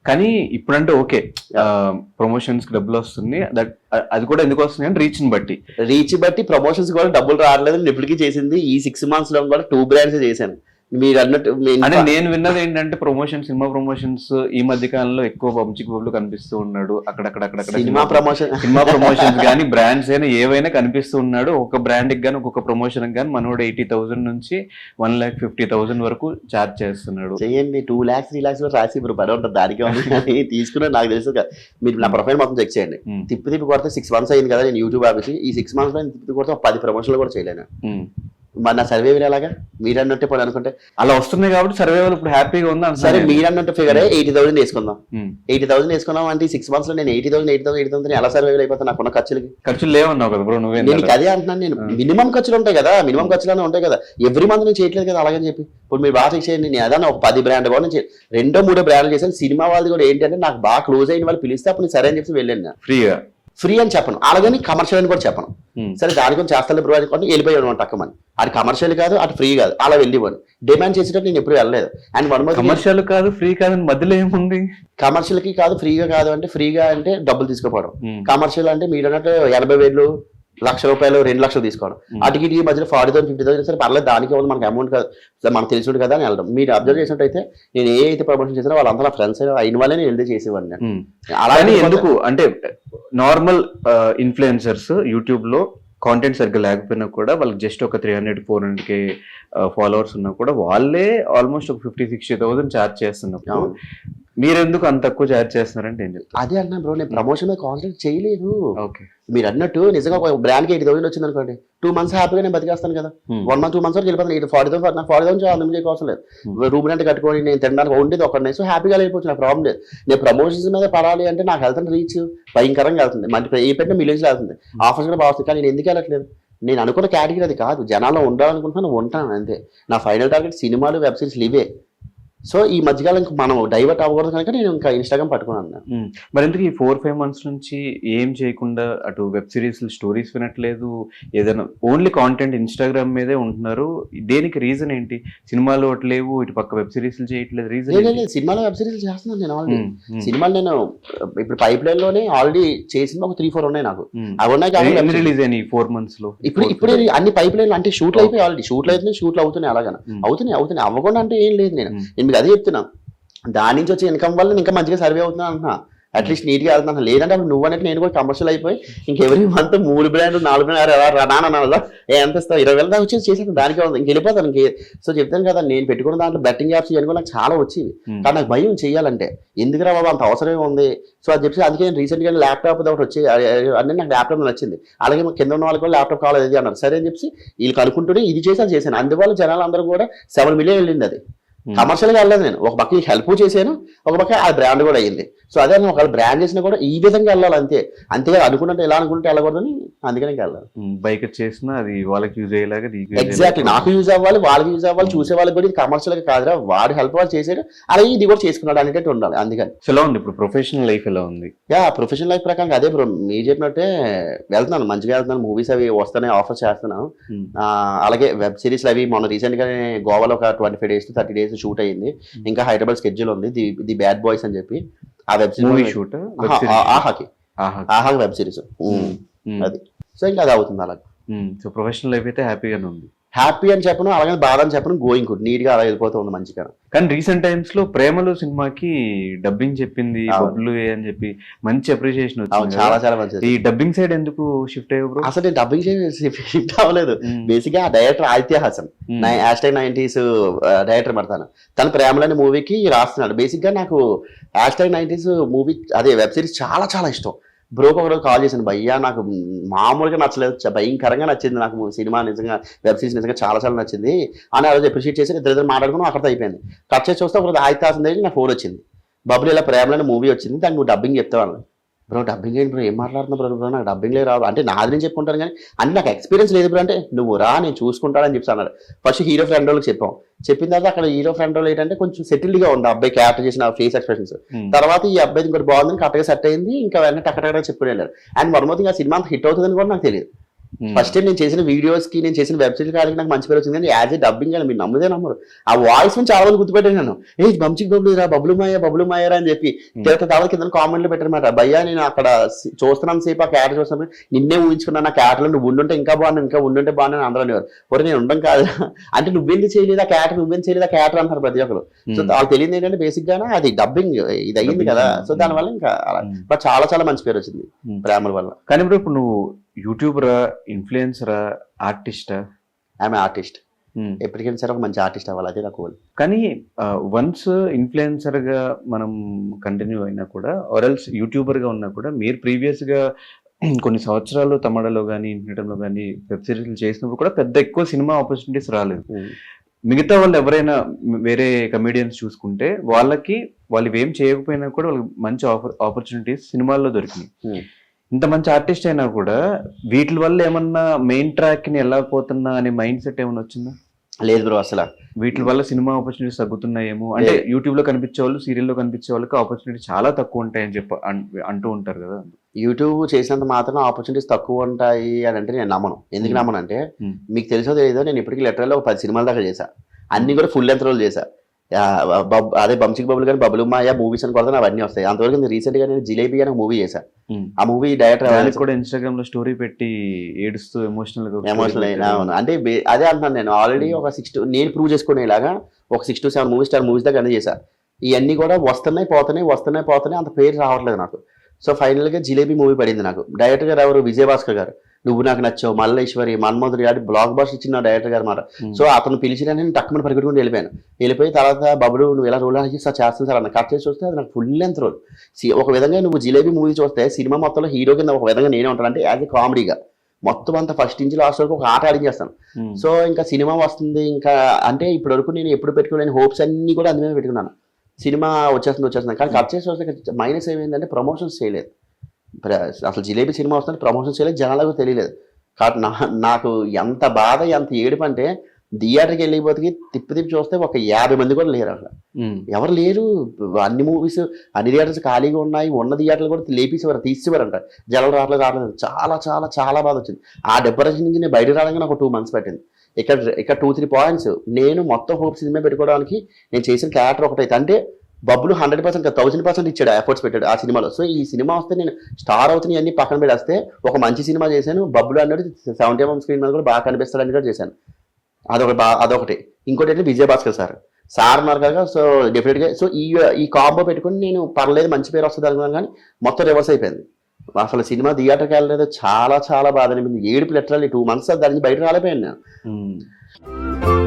కానీ ఇప్పుడంటే okay promotions డబ్బులు వస్తుంది, అది కూడా ఎందుకు వస్తుంది అంటే రీచ్ బట్టి ప్రమోషన్స్ కూడా డబ్బులు రావట్లేదు. నేను ఇప్పటికీ చేసింది ఈ 6 months లో కూడా 2 brands చేశాను. మీరు అన్నట్టు నేను విన్నది ఏంటంటే సినిమా ప్రమోషన్స్ ఈ మధ్య కాలంలో ఎక్కువ పబ్లిక్ బబ్లు కనిపిస్తూ ఉన్నాడు అక్కడక్కడ సినిమా ప్రమోషన్స్ కానీ బ్రాండ్స్ అయినా ఏవైనా కనిపిస్తూ ఉన్నాడు. ఒక బ్రాండ్ కి కానీ ఒక్కొక్క ప్రమోషన్ కానీ మనోడు 80,000 నుంచి 1,50,000 వరకు చార్జ్ చేస్తున్నాడు. చేయండి 2 lakhs 3 lakhs రాసి పని ఉంటుంది దానికి తీసుకున్నా. నాకు తెలుసు కదా, మీరు నా ప్రొఫైల్ మొత్తం చెక్ చేయండి. తిప్పి కొడితే 6 months అయింది కదా నేను యూట్యూబ్ ఆఫీస్. ఈ 6 months లో తిప్పి కొడితే 10 ప్రమోషన్లు కూడా చేయలేను. మరి నా సర్వే ఎలాగా మీరు అన్నట్టే పోనీ అనుకుంటే అలా వస్తున్నాయి కాబట్టి సర్వే ఇప్పుడు హ్యాపీగా ఉందా? సరే మీరు అన్నట్టు ఫిగర్ 80,000 వేసుకుందాం. 80,000 వేసుకున్నాం అంటే 6 months లో నేను 80,000 ఎలా సర్వే అయిపోతాను? నాకున్న ఖర్చులు లేవన్నావు కదా బ్రో నువ్వే. నేను అదే అంటున్నాను. నేను మినిమం ఖర్చులు ఉంటాయి కదా, మినిమం ఖర్చులు ఉంటాయి కదా. ఎవ్రీ మంత్ నేను చేయట్లేదు కదా అలాగని చెప్పి. ఇప్పుడు మీరు బాగా చేయండి. నేను ఏదన్నా ఒక 10 బ్రాండ్ కూడా నేను 2-3 బ్రాండ్లు చేశాను. సినిమా వాళ్ళది కూడా ఏంటంటే నాకు బాగా క్లోజ్ అయిన వాళ్ళు పిలిస్తే అప్పుడు నేను సరే అని చెప్పి వెళ్ళాను. ఫ్రీ అని చెప్పను, అలాగని కమర్షియల్ అని కూడా చెప్పను. సరే దాని గురించి చేస్తాను బ్రో అనుకోండి వెళ్ళిపోయాను టక్కమని. అది కమర్షియల్ కాదు, అటు ఫ్రీ కాదు, అలా వెళ్ళిపోను. డిమాండ్ చేసేటప్పుడు నేను ఎప్పుడు వెళ్ళలేదు. అండ్ కమర్షియల్ కాదు ఫ్రీ కాదు మధ్యలో ఏముంది? కమర్షియల్ కి కాదు ఫ్రీగా కాదు అంటే ఫ్రీగా అంటే డబ్బులు తీసుకోపోవడం. కమర్షియల్ అంటే మీరు అన్నట్టు 80,000 1,00,000 2 లక్షలు తీసుకోవడం. అటుకి మధ్యలో 40,000 50,000 సరే పర్లేదు, దానికి మనకి అమౌంట్ కాదు మనకు తెలిసి కదా అని వెళ్ళడం. మీరు అబ్జర్వ్ చేసినట్టయితే నేను ఏ అయితే ప్రమోషన్ చేసినా వాళ్ళంతా ఫ్రెండ్స్ అయిన వాళ్ళే నేను వెళ్తే చేసేవాడిని. అలాగే ఎందుకు అంటే నార్మల్ ఇన్ఫ్లుయెన్సర్స్ యూట్యూబ్ లో కాంటెంట్ సరిగ్గా లేకపోయినా కూడా వాళ్ళకి జస్ట్ ఒక 300-400K ఫాలోవర్స్ ఉన్నా కూడా వాళ్ళే ఆల్మోస్ట్ ఒక 50,000-60,000 ఛార్జ్ చేస్తున్నప్పుడు మీరెందుకు అంత తక్కువ ఛార్జ్ చేస్తున్నారంటే ఏం చెప్తారు? అదే అన్నా బ్రో, నేను ప్రమోషన్ మీద కాన్సన్ట్రేట్ చేయలేదు. మీరు అన్నట్టు నిజంగా ఒక బ్రాండ్కి 80,000 వచ్చింది అనుకోండి, 2 months హ్యాపీగా నేను బతికేస్తాను కదా. 1 month 2 months వరకు వెళ్ళిపోతాను. 40,000 నాకు 40,000 అందుకు చేయవసం లేదు. రూమ్ రెంట్ కట్టుకొని నేను తినడానికి ఉండేది ఒకటి, సో హ్యాపీగా వెళ్ళిపోవచ్చు. నాకు ప్రాబ్లం లేదు. నేను ప్రమోషన్స్ మీద పడాలి అంటే నాకు వెళ్తాను రీచ్ భయంకరంగా వెళ్తుంది. మంచి ఏ పెట్టిన మిలియన్స్లో వెళ్తుంది. ఆఫర్స్ కూడా బాగుంది. కానీ నేను ఎందుకు వెళ్ళట్లేదు? నేను అనుకున్న కేటగిరీ అది కాదు. జనాల్లో ఉండాలనుకుంటున్నాను, ఉంటాను అంతే. నా ఫైనల్ టార్గెట్ సినిమాలు వెబ్ సిరీస్లు ఇవే. సో ఈ మధ్యకాలం మనం డైవర్ట్ అవ్వకూడదు కనుక నేను ఇంకా ఇన్స్టాగ్రామ్ పట్టుకున్నాను. మరి ఎందుకు ఈ 4-5 months నుంచి ఏం చేయకుండా అటు వెబ్ సిరీస్ స్టోరీస్ వినట్లేదు, ఏదైనా ఓన్లీ కాంటెంట్ ఇన్స్టాగ్రామ్ మీదే ఉంటున్నారు? దేనికి రీజన్ ఏంటి? సినిమాలు లేవు, ఇటు పక్క వెబ్ సిరీస్ చేయట్లేదు, రీజన్? సినిమాలో వెబ్ సిరీస్ చేస్తున్నాను నేను ఆల్రెడీ. సినిమాలు నేను ఇప్పుడు పైప్ లైన్ లోనే ఆల్రెడీ చేసిన ఒక 3-4 ఉన్నాయి నాకు. అవి ఉన్నాయి రిలీజ్ అయినాయి 4 months లో. ఇప్పుడు అన్ని పైప్ లైన్ అంటే షూట్లు అయిపోయి ఆల్రెడీ. షూట్లు అయితే షూట్లు అవుతున్నాయి, అలాగా అవుతున్నాయి అవ్వకుండా అంటే ఏం లేదు. నేను మీకు అదే చెప్తున్నా, దాని నుంచి వచ్చే ఇన్కమ్ వల్ల ఇంకా మంచిగా సర్వే అవుతున్నా అంటున్నా. అట్లీస్ట్ నీట్గా వెళ్తున్నాను. లేదంటే అప్పుడు నువ్వు అన్నట్టు నేను కూడా కమర్షియల్ అయిపోయి ఇంకెవరీ మంత్ 3 బ్రాండ్లు 4 బ్రాండ్లు నాన్న ఎంత ఇస్తావు 20,000 దాకా వచ్చేసి చేసేది దానికే ఉంది. ఇంకెళ్ళిపోతాను. సో చెప్తాను కదా, నేను పెట్టుకున్న దాంట్లో బెట్టింగ్ యాప్స్ ఇవన్నీ కూడా నాకు చాలా వచ్చేవి. కానీ నాకు భయం చేయాలంటే. ఎందుకురా బాబు అంత అవసరమే ఉంది. సో అది చెప్పి అందుకే నేను రీసెంట్గా ల్యాప్టాప్ ఒకటి వచ్చి అన్నీ నాకు ల్యాప్టాప్ నచ్చింది. అలాగే కింద ఉన్న వాళ్ళకి కూడా ల్యాప్టాప్ కావాలి అన్నారు. సరే అని చెప్పి వీళ్ళకి అనుకుంటూనే ఇది చేశాను. అందువల్ల జనాలు అందరూ కూడా 7 million వెళ్ళింది. అది కమర్షియల్ గా వెళ్ళలేదు. నేను ఒక పక్క హెల్ప్ చేశాను, ఒక పక్క ఆ బ్రాండ్ కూడా అయ్యింది. సో అదే నేను ఒకవేళ బ్రాండ్ చేసినా కూడా ఈ విధంగా వెళ్ళాలి అంతే. అంతేగా అనుకుంటే ఎలా అనుకుంటే వెళ్ళకూడదని అందుకనే వెళ్ళాలి. బైక్ చేసినా అది వాళ్ళకి యూజ్ అయ్యేలాగా ఎగ్జాక్ట్లీ నాకు యూజ్ అవ్వాలి, వాళ్ళకి యూజ్ అవ్వాలి, చూసే వాళ్ళకి కూడా ఇది కమర్షియల్ గా కాదురా, వాడు హెల్ప్ వాళ్ళు చేసాడు అలాగే ఇది కూడా చేసుకున్నాడు అనేటట్టు ఉండాలి. అందుకని ఎలా ఉంది ఇప్పుడు ప్రొఫెషనల్ లైఫ్? ఎలా ఉంది? ప్రొఫెషనల్ లైఫ్ ప్రకారం అదే బ్రో మీరు చెప్పినట్టే వెళ్తున్నాను, మంచిగా వెళ్తున్నాను. మూవీస్ అవి వస్తున్నాయి, ఆఫర్స్ చేస్తున్నాను. అలాగే వెబ్ సిరీస్ అవి మొన్న రీసెంట్ గా గోవాలో ఒక 25 days to 30 days షూట్ అయింది. ఇంకా హైదరాబాద్ స్కెడ్యూల్ ఉంది, ది బ్యాడ్ బాయ్స్ అని చెప్పి. ఆ వెబ్ సిరీస్ షూట్ ఆహాకి వెబ్ సిరీస్ అది. సో ఇంకా అది అవుతుంది అలాగే. సో ప్రొఫెషనల్ లైఫ్ అయితే హ్యాపీగానే ఉంది. హ్యాపీ అని చెప్పను, అలాగే బాధ అని చెప్పను, గోయింగ్ గుడ్ నీట్ గా అలా వెళ్ళిపోతుంది మంచిగా. కానీ రీసెంట్ టైమ్స్ లో ప్రేమలు సినిమాకి డబ్బింగ్ చెప్పింది బబ్లు అని చెప్పి మంచి అప్రిషియేషన్ వచ్చింది. చాలా మంచిది. ఈ డబ్బింగ్ సైడ్ ఎందుకు షిఫ్ట్ అయ్యారు? అసలు నేను డబ్బింగ్ షిఫ్ట్ అవ్వలేదు. బేసిక్ గా director Aditya Haasan #90s director పడతాను. తన ప్రేమలని మూవీకి రాస్తున్నాడు. బేసిక్ గా నాకు #90s మూవీ అదే వెబ్ సిరీస్ చాలా ఇష్టం. బ్రోకి ఒకరోజు కాల్ చేశాను, భయ్యా నాకు మామూలుగా నచ్చలేదు, భయంకరంగా నచ్చింది నాకు సినిమా, నిజంగా వెబ్ సిరీస్ నిజంగా చాలా నచ్చింది అని ఆ రోజు అప్రిషియేట్ చేసి ఇద్దరు మాట్లాడుకున్నాం. అక్కడితో అయిపోయింది. కట్ చేసి చూస్తే ఒకరోజు ఆదిత్య హాసన్ దగ్గర నా ఫోన్ వచ్చింది, బబ్లు ఇలా ప్రేమలని మూవీ వచ్చింది, దానికి నువ్వు డబ్బింగ్ చెప్తావు. బ్రో డబ్బింగ్ ఏంటి బ్రో, ఏం మాట్లాడుతున్నావు బ్రో, నాకు డబ్బింగ్లే రాదు అంటే నాది నేను చెప్పుకుంటాను కానీ అంటే నాకు ఎక్స్పీరియన్స్ లేదు బ్రో. అంటే నువ్వు రా నేను చూసుకుంటానని చెప్పి అన్నాడు. ఫస్ట్ హీరో ఫ్రెండ్ వాళ్ళకి చెప్పాం. చెప్పిన తర్వాత అక్కడ హీరో ఫ్రెండ్ వాళ్ళు ఏంటంటే కొంచెం సెటిల్డ్ గా ఉంది అబ్బాయి క్యారెక్టర్ చేసిన ఫేస్ ఎక్స్ప్రెషన్స్. తర్వాత ఈ అబ్బాయి ఇంకోటి బాగుందని కరెక్ట్గా సెట్ అయింది. ఇంకా వెంటనే టక్కటగా చెప్పి వెళ్ళారు. అండ్ మరొకటి ఆ సినిమా అంత హిట్ అవుతుందని కూడా నాకు తెలియదు. ఫస్ట్ టైం నేను చేసిన వీడియోస్ కి నేను చేసిన వెబ్ సిరీస్ కాడికి నాకు మంచి పేరు వచ్చింది. కానీ యాజ్ ఏ డబ్బింగ్ అని మీరు నమ్మదే నమ్మరు, ఆ వాయిస్ నుంచి చాలా మంది గుర్తుపెట్టాను నేను. బంచిక్ బబ్లు రా, బబ్లు మాయరా అని చెప్పి తర్వాత కింద కామెంట్లు పెట్టారన్నమాట. భయ్యా నేను అక్కడ చూస్తున్నాను సేపు ఆ క్యారెక్టర్ చూస్తున్నాను, నిన్నే ఊహించుకున్నాను, నా క్యారెక్టర్ నువ్వు ఉండుంటే ఇంకా ఉండుంటే బాగున్నాను అందరూ అనేవారు. ఒరే నేను ఉండడం కాదు అంటే నువ్వెందుకు చేయలేదు ఆ క్యారెక్టర్ అంటారు ప్రతి ఒక్కరు. సో వాళ్ళకి తెలియదు ఏంటంటే బేసిక్ గానే అది డబ్బింగ్ ఇది అయ్యింది కదా, సో దానివల్ల ఇంకా అలా బట్ చాలా చాలా మంచి పేరు వచ్చింది ప్రేమల వల్ల. కానీ ఇప్పుడు నువ్వు యూట్యూబరా, ఇన్ఫ్లుయెన్సరా, ఆర్టిస్టా? ఆమె ఆర్టిస్ట్, ఎప్పటికైనా సరే ఒక మంచి ఆర్టిస్ట్ అవ్వాలి, అదే నాకు. కానీ వన్స్ ఇన్ఫ్లుయెన్సర్ గా మనం కంటిన్యూ అయినా కూడా ఆర్ఎల్స్ యూట్యూబర్ గా ఉన్నా కూడా మీరు ప్రీవియస్ గా కొన్ని సంవత్సరాలు తమిళలో కానీ ఇంటర్నెట్లో కానీ వెబ్ సిరీస్లు చేసినప్పుడు కూడా పెద్ద ఎక్కువ సినిమా ఆపర్చునిటీస్ రాలేదు. మిగతా వాళ్ళు ఎవరైనా వేరే కమెడియన్స్ చూసుకుంటే వాళ్ళు ఇవేం చేయకపోయినా కూడా వాళ్ళకి మంచి ఆపర్చునిటీస్ సినిమాల్లో దొరికినాయి. ఇంత మంచి ఆర్టిస్ట్ అయినా కూడా వీటి వల్ల ఏమన్నా మెయిన్ ట్రాక్ ని వెళ్ళకపోతున్నా అనే మైండ్ సెట్ ఏమైనా వచ్చిందా? లేదు బ్రో, అసలు వీటి వల్ల సినిమా ఆపర్చునిటీస్ తగ్గుతున్నాయేమో, అంటే యూట్యూబ్ లో కనిపించే వాళ్ళు, సీరియల్లో కనిపించే వాళ్ళకి ఆపర్చునిటీ చాలా తక్కువ ఉంటాయని చెప్పి అంటూ ఉంటారు కదా. యూట్యూబ్ చేసినంత మాత్రం ఆపర్చునిటీస్ తక్కువ ఉంటాయి అని అంటే నేను నమ్మను. ఎందుకు నమ్మను అంటే మీకు తెలిసో తెలియదో నేను ఇప్పటికీ లిటరల్ ఒక 10 సినిమాల దాకా చేశా, అన్ని కూడా ఫుల్ లెంత్ రోల్ చేశా. అదే బంచిక్ బబుల్ కానీ బబులు మాయ మూవీస్ అని కొడతాను అవన్నీ వస్తాయి. అంతవరకు రీసెంట్ గా నేను జిలేబీ అని మూవీ చేశా. ఆ మూవీ డైరెక్టర్ కూడా ఇన్స్టాగ్రామ్ లో స్టోరీ పెట్టి ఏడుస్తూ ఎమోషనల్ అయినా అంటే అదే అంటున్నాను నేను. ఆల్రెడీ ఒక 6 నేను ప్రూవ్ చేసుకునేలాగా ఒక 6 to 7 మూవీస్ దాకా అన్నీ చేశా. ఇవన్నీ కూడా వస్తున్నాయి పోతున్నాయి అంత పేరు రావట్లేదు నాకు. సో ఫైనల్ గా జిలేబీ మూవీ పడింది నాకు. డైరెక్టర్ గారు ఎవరు? విజయభాస్కర్ గారు. నువ్వు నాకు నచ్చావు, మల్లేశ్వరి, మన్మధుడు గారి బ్లాక్ బాస్ ఇచ్చిన డైరెక్టర్ గారు మాట. సో అతను పిలిచిన నేను టక్కుమని పరిగెట్టుకుని వెళ్ళిపోయి తర్వాత బబులు నువ్వు ఎలా రోల్ అని సార్ చేస్తాను సార్ అన్న. కట్ చేసి చూస్తే అది నాకు ఫుల్ లెంత్ రోల్. ఒక విధంగా నువ్వు జిలేబీ మూవీ చూస్తే సినిమా మొత్తంలో హీరో కింద ఒక విధంగా నేనే ఉంటాను, అంటే యాజ్ ఏ కామెడీగా మొత్తం అంతా ఫస్ట్ నుంచి లాస్ట్ వరకు ఒక ఆట ఆడించేస్తాను. సో ఇంకా సినిమా వస్తుంది ఇంకా అంటే ఇప్పటి వరకు నేను ఎప్పుడు పెట్టుకోలేని హోప్స్ అన్ని కూడా అందులో పెట్టుకున్నాను. సినిమా వచ్చేస్తుంది కానీ కట్ చేసి వస్తే మైనస్ ఏమైందంటే ప్రమోషన్స్ చేయలేదు. అసలు జిలేబీ సినిమా వస్తుంటే ప్రమోషన్స్ చేయలేదు, జనాలకు తెలియలేదు. కాబట్టి నాకు ఎంత బాధ ఎంత ఏడుపు అంటే థియేటర్కి వెళ్ళిపోతే తిప్పి చూస్తే ఒక 50 మంది కూడా లేరు అసలు. ఎవరు లేరు. అన్ని మూవీస్ అన్ని థియేటర్స్ ఖాళీగా ఉన్నాయి, ఉన్న థియేటర్లు కూడా తీసేవారంట. జనాలు రావట్లేదు. చాలా చాలా చాలా బాధ వచ్చింది. ఆ డిప్రెషన్ నుంచి నేను బయటకు రావడానికి నాకు 2 months పట్టింది. ఇక్కడ 2-3 పాయింట్స్ నేను మొత్తం హోప్ సినిమా పెట్టుకోవడానికి నేను చేసిన క్యారెక్టర్ ఒకటైతే అంటే బబ్బులు 100% 1000% ఇచ్చాడు, ఎఫర్ట్స్ పెట్టాడు ఆ సినిమాలో. సో ఈ సినిమా వస్తే నేను స్టార్ అవుతున్నాయి అన్ని పక్కన పెడేస్తే ఒక మంచి సినిమా చేశాను. బబ్బులు అన్నాడు 70mm స్క్రీన్ మీద కూడా బాగా కనిపిస్తాడని కూడా చేశాను. అదొకటి. ఇంకోటి అంటే విజయభాస్కర్ సార్ ఉన్నారు కదా. సో డెఫినెట్గా సో ఈ కాంబో పెట్టుకుని నేను పర్లేదు మంచి పేరు వస్తుంది అనుకున్నాను, కానీ మొత్తం రివర్స్ అయిపోయింది. అసలు సినిమా థియేటర్కి వెళ్ళలేదు, చాలా చాలా బాధ అనిపించింది. ఏడుపు లిటరల్లీ 2 months దాని నుంచి బయట రాలేకపోయాను నేను.